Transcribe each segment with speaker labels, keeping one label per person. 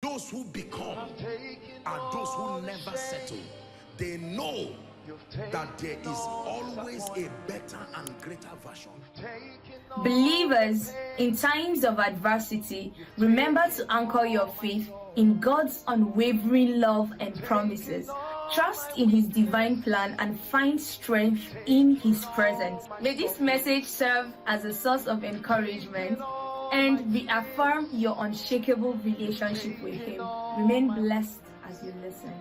Speaker 1: Those who become are those who never settle. They know that there is always a better and greater version.
Speaker 2: Believers, in times of adversity, remember to anchor your faith in God's unwavering love and promises. Trust in His divine plan and find strength in His presence. May this message serve as a source of encouragement and reaffirm your unshakable relationship with Him. Remain blessed as you listen.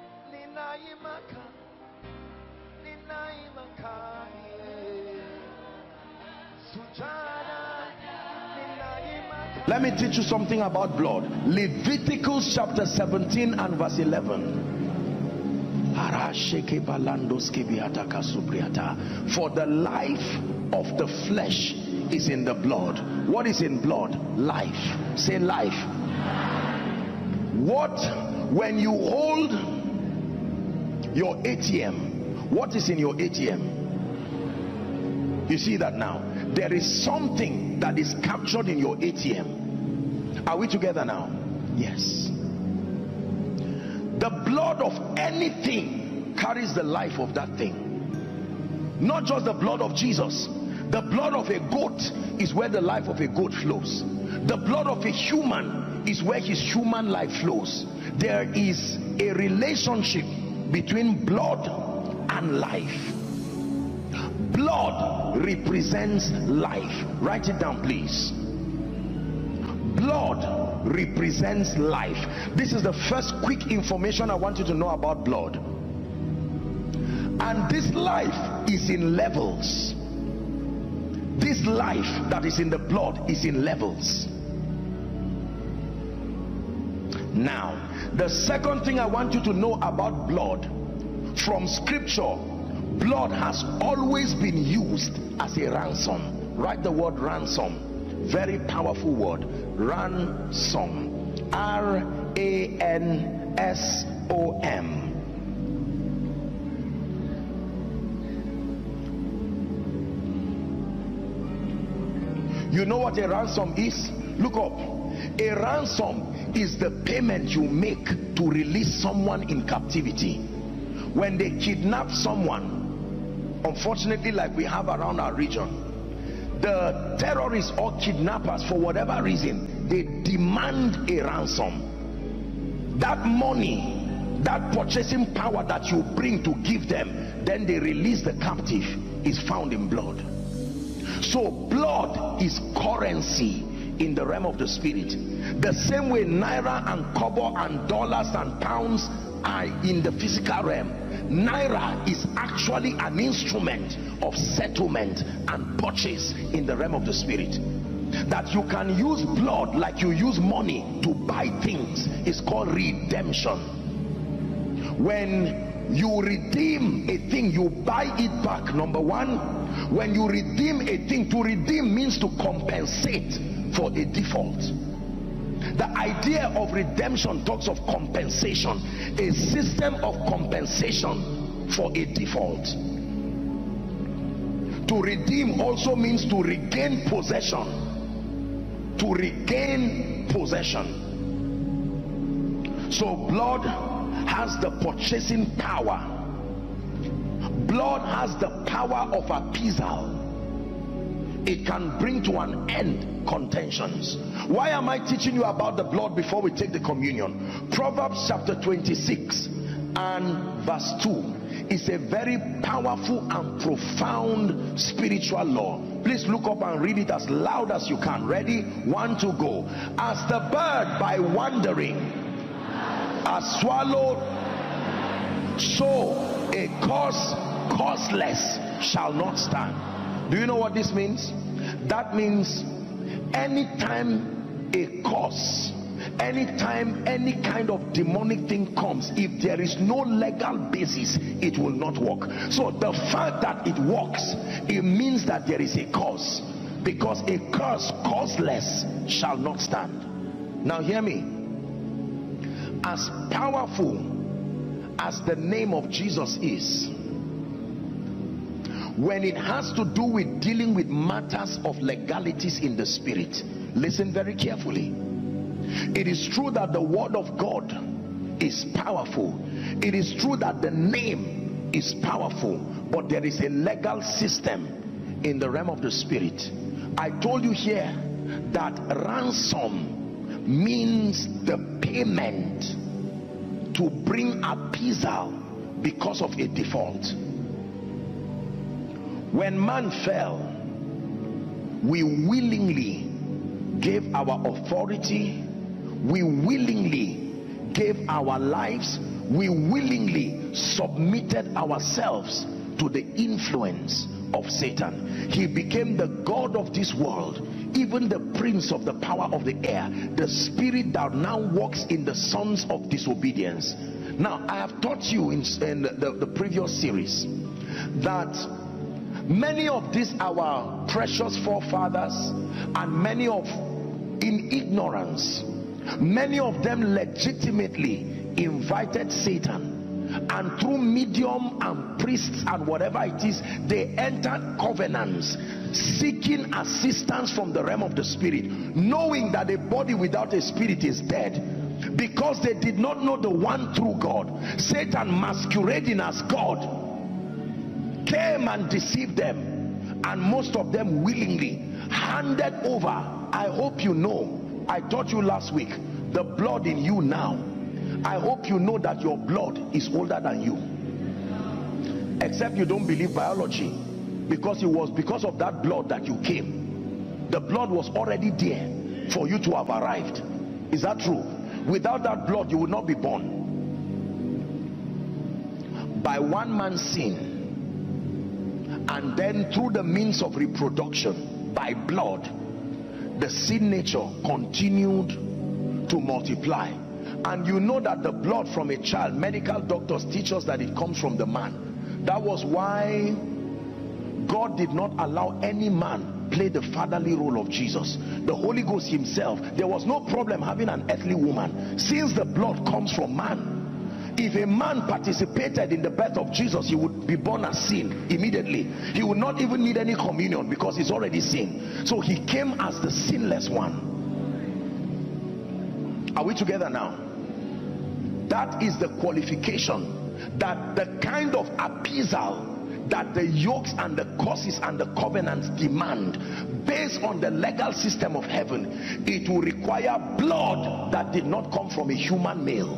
Speaker 3: Let me teach you something about blood. Leviticus chapter 17 and verse 11. For the life of the flesh is in the blood. What is in blood? Life. Say life. What? When you hold your ATM, what is in your ATM? You see that now? There is something that is captured in your ATM. Are we together now? Yes. The blood of anything carries the life of that thing. Not just the blood of Jesus. The blood of a goat is where the life of a goat flows. The blood of a human is where his human life flows. There is a relationship between blood and life. Blood represents life. Write it down, please. Blood represents life. This is the first quick information I want you to know about blood. And this life is in levels. This life that is in the blood is in levels. Now, the second thing I want you to know about blood from scripture, blood has always been used as a ransom. Write the word ransom. Very powerful word. Ransom. R-A-N-S-O-M. You know what a ransom is? Look up. A ransom is the payment you make to release someone in captivity. When they kidnap someone, unfortunately, like we have around our region, the terrorists or kidnappers, for whatever reason, they demand a ransom. That money, that purchasing power that you bring to give them, then they release the captive, is found in blood. So blood is currency in the realm of the spirit. The same way naira and kobo and dollars and pounds are in the physical realm, naira is actually an instrument of settlement and purchase in the realm of the spirit. That you can use blood like you use money to buy things is called redemption. When you redeem a thing, you buy it back. Number one, when you redeem a thing, to redeem means to compensate for a default. The idea of redemption talks of compensation, a system of compensation for a default. To redeem also means to regain possession. To regain possession. So blood has the purchasing power. Blood has the power of appeasal. It can bring to an end contentions. Why am I teaching you about the blood before we take the communion? Proverbs chapter 26 and verse 2 is a very powerful and profound spiritual law. Please look up and read it as loud as you can. Ready? 1, 2, go. As the bird by wandering are swallowed, so a cause causeless shall not stand. Do you know what this means? That means anytime a cause, anytime any kind of demonic thing comes, if there is no legal basis, it will not work. So the fact that it works, it means that there is a cause, because a curse causeless shall not stand. Now hear me. As powerful as the name of Jesus is, when it has to do with dealing with matters of legalities in the spirit, listen very carefully. It is true that the word of God is powerful. It is true that the name is powerful, but there is a legal system in the realm of the spirit. I told you here that ransom means the payment to bring appeasal because of a default. When man fell, we willingly gave our authority, we willingly gave our lives, we willingly submitted ourselves to the influence of Satan. He became the god of this world, even the prince of the power of the air, the spirit that now walks in the sons of disobedience. Now, I have taught you in the previous series that many of these our precious forefathers, and many of in ignorance, many of them legitimately invited Satan, and through medium and priests and whatever it is, they entered covenants seeking assistance from the realm of the spirit, knowing that a body without a spirit is dead. Because they did not know the one true God, Satan, masquerading as God, came and deceived them, and most of them willingly handed over. I hope you know, I taught you last week, the blood in you now, I hope you know that your blood is older than you, except you don't believe biology, because it was because of that blood that you came. The blood was already there for you to have arrived. Is that true? Without that blood you would not be born. By one man's sin, and then through the means of reproduction by blood, the sin nature continued to multiply. And you know that the blood from a child, medical doctors teach us that it comes from the man. That was why God did not allow any man play the fatherly role of Jesus. The Holy Ghost himself, there was no problem having an earthly woman, since the blood comes from man. If a man participated in the birth of Jesus, he would be born as sin immediately. He would not even need any communion because he's already sin. So he came as the sinless one. Are we together now? That is the qualification, that the kind of appeasal that the yokes and the curses and the covenants demand, based on the legal system of heaven, it will require blood that did not come from a human male,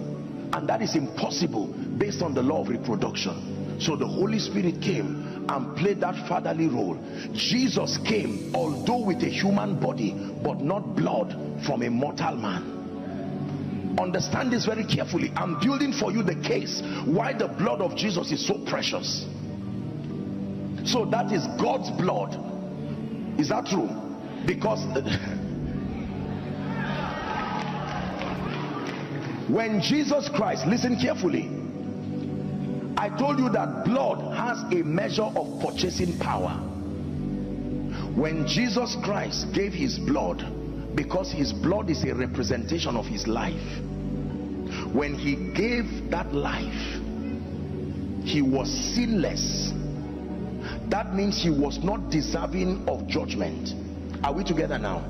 Speaker 3: and that is impossible based on the law of reproduction. So the Holy Spirit came and played that fatherly role. Jesus came, although with a human body, but not blood from a mortal man. Understand this very carefully. I'm building for you the case why the blood of Jesus is so precious. So that is God's blood. Is that true? Because when Jesus Christ, listen carefully, I told you that blood has a measure of purchasing power. When Jesus Christ gave his blood, because his blood is a representation of his life, when he gave that life, he was sinless. That means he was not deserving of judgment. Are we together now?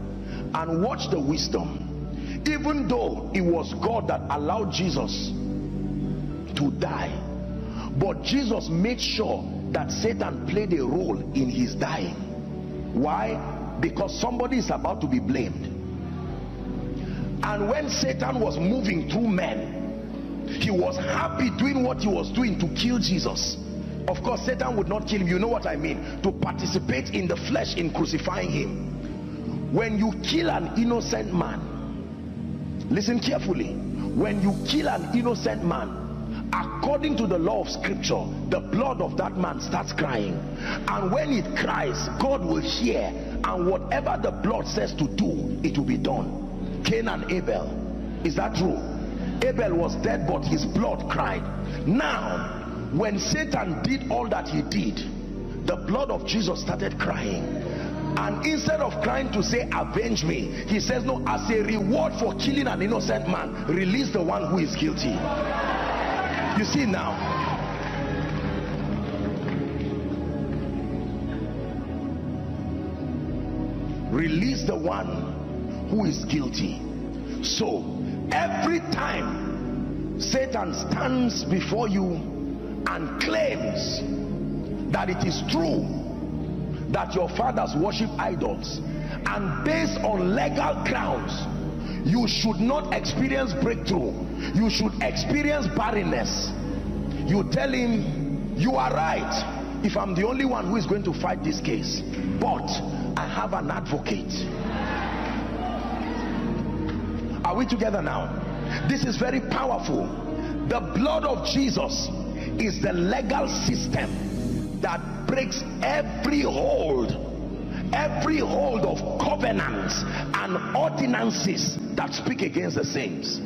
Speaker 3: And watch the wisdom. Even though it was God that allowed Jesus to die, but Jesus made sure that Satan played a role in his dying. Why? Because somebody is about to be blamed. And when Satan was moving through men, he was happy doing what he was doing to kill Jesus. Of course, Satan would not kill him, you know what I mean, to participate in the flesh in crucifying him. When you kill an innocent man, listen carefully, when you kill an innocent man, according to the law of scripture, the blood of that man starts crying, and when it cries, God will hear, and whatever the blood says to do, it will be done. Cain and Abel, is that true? Abel was dead, but his blood cried. Now when Satan did all that he did, the blood of Jesus started crying, and instead of crying to say avenge me, he says no, as a reward for killing an innocent man, release the one who is guilty. You see now, release the one who is guilty. So every time Satan stands before you and claims that it is true that your fathers worship idols, and based on legal grounds you should not experience breakthrough, you should experience barrenness, you tell him, you are right, if I'm the only one who is going to fight this case, but I have an advocate. Are we together now? This is very powerful. The blood of Jesus is the legal system that breaks every hold of covenants and ordinances that speak against the saints.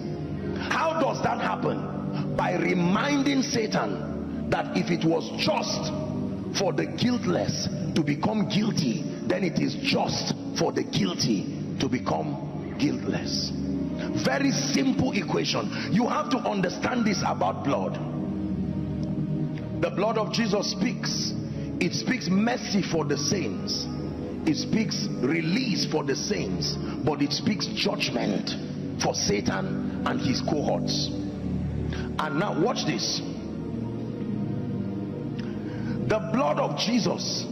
Speaker 3: How does that happen? By reminding Satan that if it was just for the guiltless to become guilty, then it is just for the guilty to become guiltless. Very simple equation. You have to understand this about blood. The blood of Jesus speaks. It speaks mercy for the saints, it speaks release for the saints, but it speaks judgment for Satan and his cohorts. And now watch this. The blood of Jesus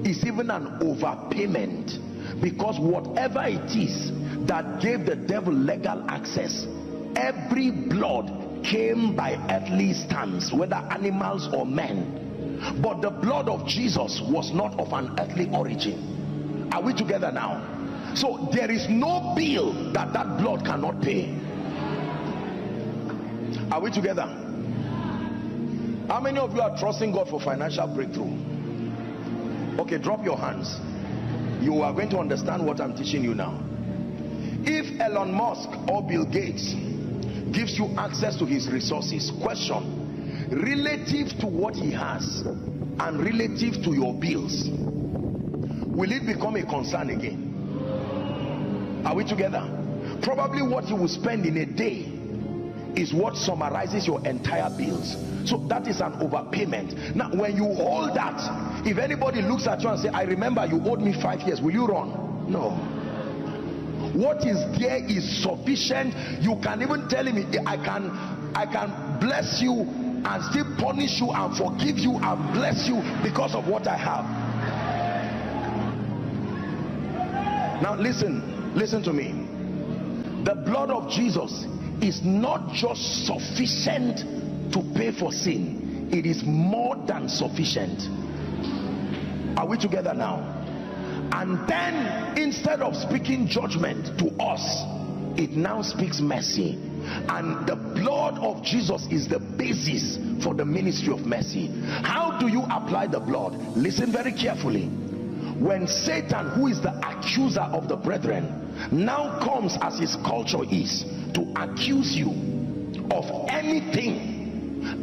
Speaker 3: is even an overpayment, because whatever it is that gave the devil legal access, every blood came by earthly stands, whether animals or men. But the blood of Jesus was not of an earthly origin. Are we together now? So there is no bill that blood cannot pay. Are we together? How many of you are trusting God for financial breakthrough? Okay, drop your hands. You are going to understand what I'm teaching you now. If Elon Musk or Bill Gates gives you access to his resources, question, relative to what he has and relative to your bills, will it become a concern again? Are we together? Probably what you will spend in a day is what summarizes your entire bills. So that is an overpayment. Now when you hold that, if anybody looks at you and say, I remember you owed me 5 years, will you run? No. What is there is sufficient. You can even tell him, I can bless you and still punish you and forgive you and bless you because of what I have. Now listen to me. The blood of Jesus is not just sufficient to pay for sin, it is more than sufficient. Are we together now? And then instead of speaking judgment to us, it now speaks mercy. And the blood of Jesus is the basis for the ministry of mercy. How do you apply the blood? Listen very carefully. When Satan, who is the accuser of the brethren, now comes, as his culture is, to accuse you of anything,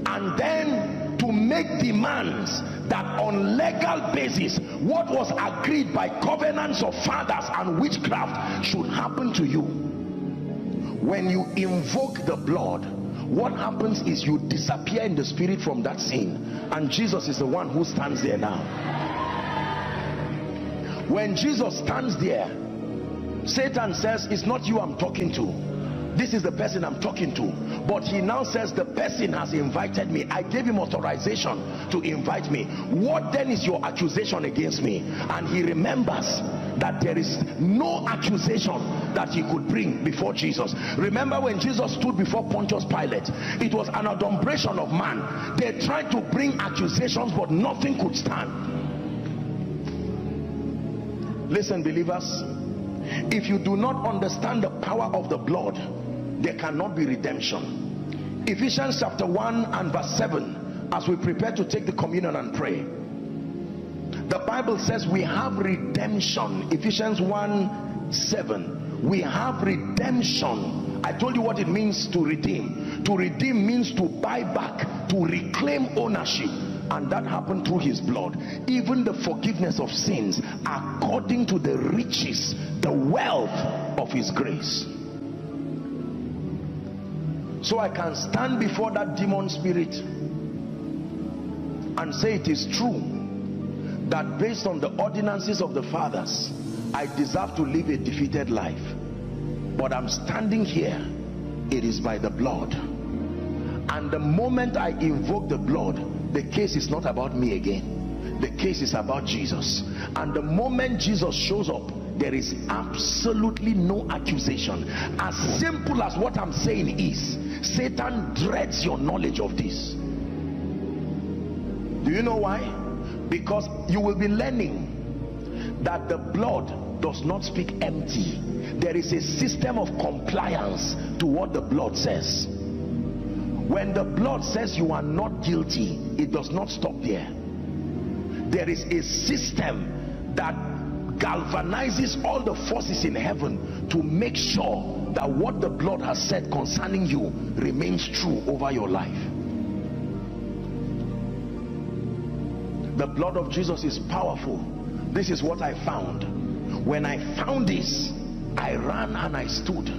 Speaker 3: and then to make demands that on legal basis what was agreed by covenants of fathers and witchcraft should happen to you. When you invoke the blood, what happens is you disappear in the spirit from that scene, and Jesus is the one who stands there now. When Jesus stands there, Satan says, it's not you I'm talking to, this is the person I'm talking to. But he now says, the person has invited me, I gave him authorization to invite me. What then is your accusation against me? And he remembers that there is no accusation that he could bring before Jesus. Remember when Jesus stood before Pontius Pilate, it was an adumbration of man. They tried to bring accusations, but nothing could stand. Listen, believers, if you do not understand the power of the blood, there cannot be redemption. Ephesians chapter 1 and verse 7, as we prepare to take the communion and pray, the Bible says we have redemption. Ephesians 1:7, we have redemption. I told you what it means to redeem. To redeem means to buy back, to reclaim ownership, and that happened through his blood. Even the forgiveness of sins according to the riches, the wealth of his grace. So I can stand before that demon spirit and say it is true that based on the ordinances of the fathers, I deserve to live a defeated life. but I'm standing here. It is by the blood. And the moment I invoke the blood, the case is not about me again. The case is about Jesus. And the moment Jesus shows up, there is absolutely no accusation. As simple as what I'm saying is, Satan dreads your knowledge of this. Do you know why? Because you will be learning that the blood does not speak empty. There is a system of compliance to what the blood says. When the blood says you are not guilty, it does not stop there. There is a system that galvanizes all the forces in heaven to make sure that what the blood has said concerning you remains true over your life. The blood of Jesus is powerful. This is what I found. When I found this, I ran and I stood.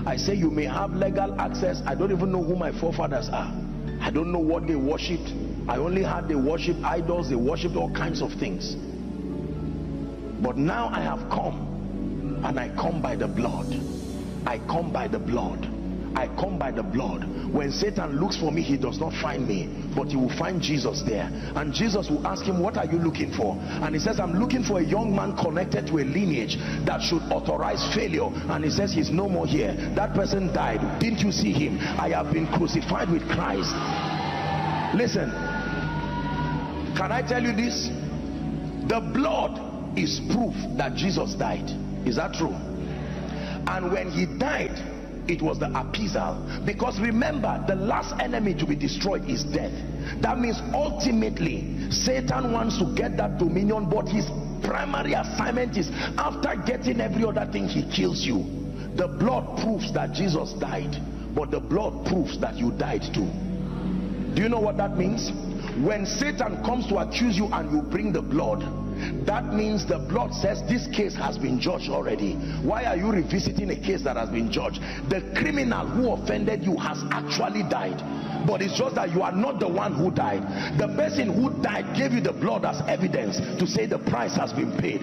Speaker 3: I say, you may have legal access. I don't even know who my forefathers are. I don't know what they worshipped. I only heard they worship idols, they worship all kinds of things. But now I have come, and I come by the blood. I come by the blood. I come by the blood. When Satan looks for me, he does not find me, but he will find Jesus there. And Jesus will ask him, what are you looking for? And he says, I'm looking for a young man connected to a lineage that should authorize failure. And he says, he's no more here. That person died. Didn't you see him? I have been crucified with Christ. Listen, can I tell you this? The blood is proof that Jesus died. Is that true? And when he died, it was the appeasal. Because remember, the last enemy to be destroyed is death. That means ultimately Satan wants to get that dominion, but his primary assignment is, after getting every other thing, he kills you. The blood proves that Jesus died, but the blood proves that you died too. Do you know what that means? When Satan comes to accuse you and you bring the blood, that means the blood says this case has been judged already. Why are you revisiting a case that has been judged? The criminal who offended you has actually died, but it's just that you are not the one who died. The person who died gave you the blood as evidence to say the price has been paid.